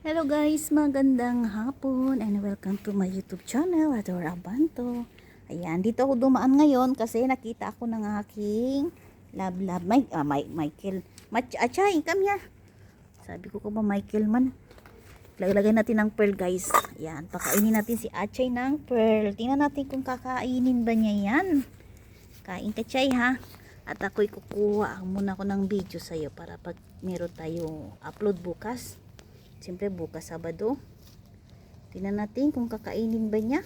Hello guys, magandang hapon and welcome to my YouTube channel, Adora Abanto. Ayan, dito ako dumaan ngayon kasi nakita ako ng aking love, Michael. Achay, come here. Sabi ko ba Michael man. Lagay natin ng pearl guys. Ayan, pakainin natin si Achay ng pearl. Tingnan natin kung kakainin ba niya yan. Kain ka Chay ha. At ako'y kukuha muna ko ng video sa'yo para pag meron tayo upload bukas. Siyempre bukas Sabado. Tingnan natin kung kakainin ba niya.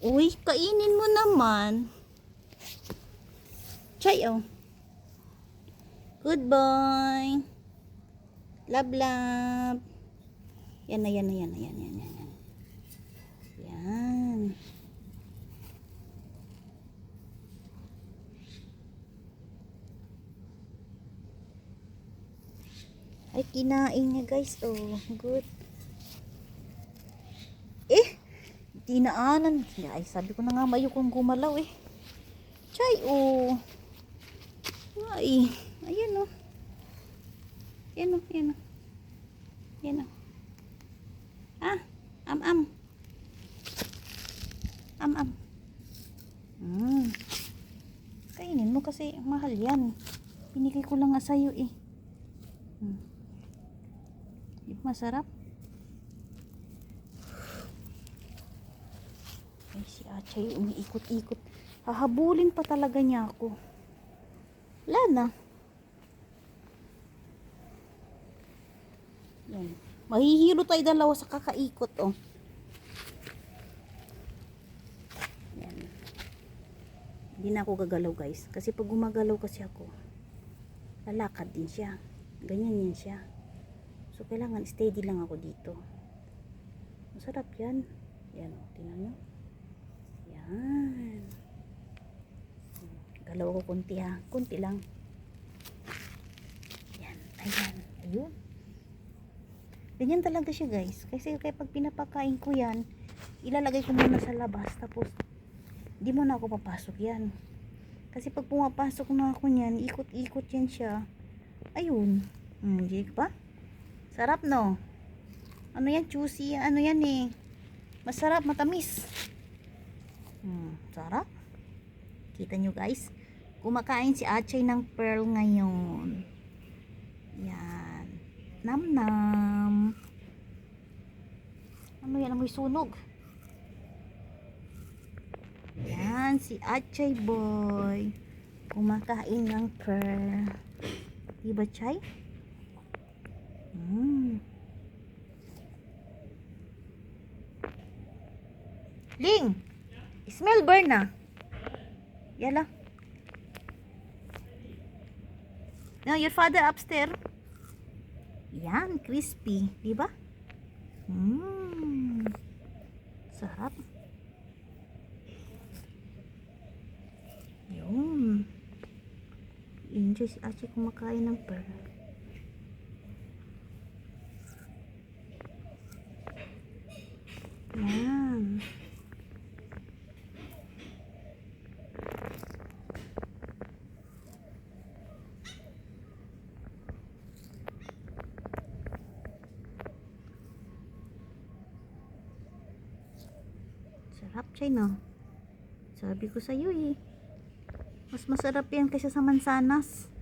Uy, kainin mo naman. Chay oh. Good boy. Love love. Yan. Yan. Ay, kinain niya guys. Oh, good. Dinaanan. Ay, sabi ko na nga mayo kung gumalaw eh. Chay, oh. Ay, ayan oh. Yan oh. Yan oh. Ah, am. Kainin mo kasi mahal yan. Pinigay ko lang nga sa'yo eh. Masarap. Ay, si Achay umiikot-ikot. Hahabulin pa talaga niya ako. Wala na. Yan. Mahihilo tayo dalawa sa kakaikot oh. Yan. Hindi na ako gagalaw guys. Kasi pag gumagalaw kasi ako, lalakad din siya. Ganyan yan siya. So, kailangan steady lang ako dito. Masarap yan. Yan, tingnan nyo. Yan. Galaw ko kunti ha. Kunti lang. Yan. Ayan. Ayun. Ganyan talaga siya guys. Kasi pag pinapakain ko yan, ilalagay ko muna sa labas. Tapos, di mo na ako papasok yan. Kasi pag pumapasok na ako yan, ikot-ikot yan siya. Ayun. Hindi pa? Sarap no? Ano yan? Juicy. Ano yan eh? Masarap, matamis. Sarap. Kita nyo guys. Kumakain si Achay ng pearl ngayon. Yan. Nam. Ano yan? Amoy sunog. Yan. Si Achay boy. Kumakain ng pearl. Diba Chay? Ling! Smell burn na. Yala. No, your father upstairs. Yan, crispy. Diba? Sarap. Yun. Enjoy si Achay kumakain ng pearl. Yan. Sarap Chay no? Sabi ko sa'yo eh. Mas masarap yan kaysa sa mansanas.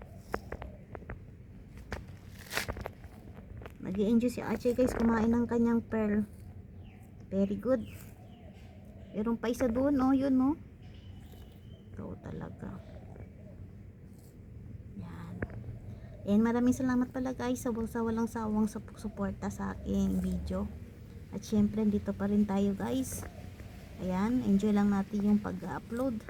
Nag-i-enjoy si Achay guys kumain ng kanyang pearl. Very good. Meron pa isa doon oh, yun oh. Ito talaga. Yan. And maraming salamat pala guys sa walang sawang suporta sa aking video. At syempre dito pa rin tayo guys. Ayan, enjoy lang natin yung pag-upload.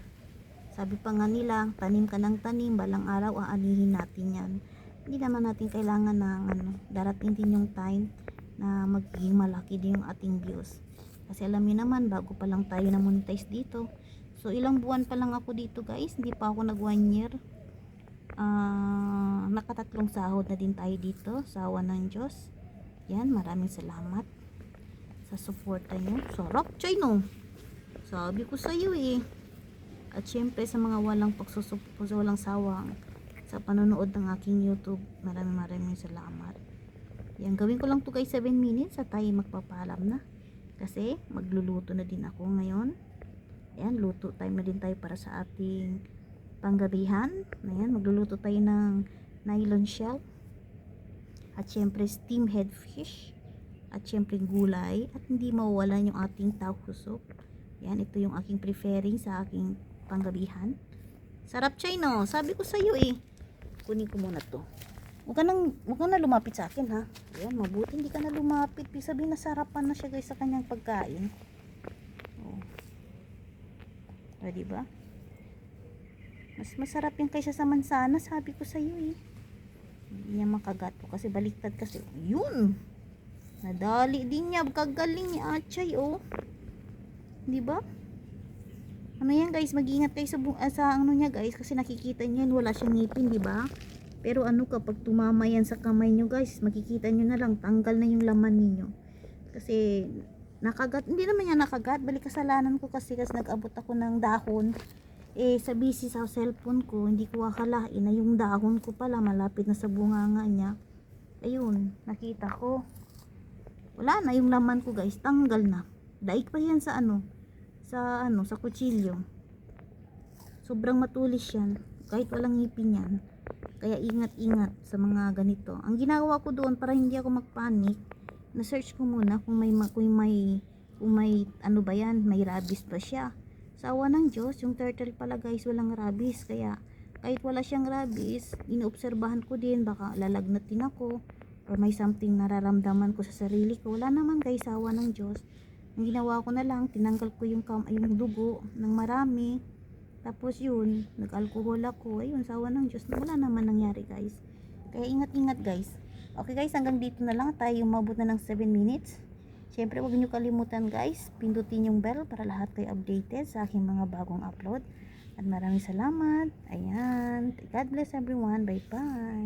Sabi pa nga nila, tanim ka ng tanim, balang araw aanihin natin yan. Hindi naman natin kailangan ng darating din yung time na magiging malaki din yung ating views. Kasi alam niyo naman, bago pa lang tayo na monetize dito. So ilang buwan pa lang ako dito guys, hindi pa ako nag 1 year. Nakatatlong sahod na din tayo dito, sa awa ng Diyos. Yan, maraming salamat sa suporta nyo. Sarap Chay no? Sabi ko sa iyo eh. At syempre sa mga walang walang sawang sa panonood ng aking YouTube. Maraming salamat. Yan, gawin ko lang to guys 7 minutes at tayo magpapaalam na. Kasi magluluto na din ako ngayon. Ayan, luto time na din tayo para sa ating panggabihan. Ayan, magluluto tayo ng nylon shell. At syempre steam head fish. At syempre gulay. At hindi mawawalan yung ating tauco soup. Ayan, ito yung aking preferring sa aking panggabihan. Sarap chay no, sabi ko sa iyo eh. Kunin ko muna to. Huwag ka na lumapit sa akin ha. Ayan, mabuti hindi ka na lumapit. Ibig sabihin nasarapan na siya guys sa kanyang pagkain. Oh. O, diba? Mas masarap yan kaysa sa mansana, sabi ko sa iyo eh. Hindi niya makagat po kasi baliktad kasi. Yun! Nadali din niya. Kagaling ni Achay oh. Diba? Ano yan guys, mag-ingat kayo sa ano niya guys kasi nakikita niyo yan, wala siyang ngipin, di ba? Pero ano kapag tumama yan sa kamay niyo guys, makikita niyo na lang tanggal na yung laman niyo. Kasi nakagat, hindi naman yan nakagat, balik kasalanan ko kasi nag-abot ako ng dahon. Eh sa busy sa cellphone ko, hindi ko akalain na yung dahon ko pala malapit na sa bunganga niya. Ayun, nakita ko. Wala na yung laman ko guys, tanggal na. Daig pa yan sa sa kutsilyo. Sobrang matulis yan kahit walang ngipin yan. Kaya ingat-ingat sa mga ganito. Ang ginawa ko doon para hindi ako magpanik, na-search ko muna kung may ano ba yan, may rabies ba siya. Sa awa ng Diyos, yung turtle pala guys walang rabies. Kaya kahit wala siyang rabies, inoobserbahan ko din baka lalagnatin ako or may something nararamdaman ko sa sarili ko. Wala naman guys, sa awa ng Diyos. Ang ginawa ko na lang, tinanggal ko yung dugo ng marami. Tapos yun, nag-alcohol ako. Ayun, sawa ng Diyos. Wala naman nangyari guys. Kaya ingat-ingat guys. Okay guys, hanggang dito na lang. Tayo umabot na ng 7 minutes. Siyempre, huwag niyo kalimutan guys. Pindutin yung bell para lahat kayo updated sa aking mga bagong upload. At maraming salamat. Ayan. God bless everyone. Bye-bye.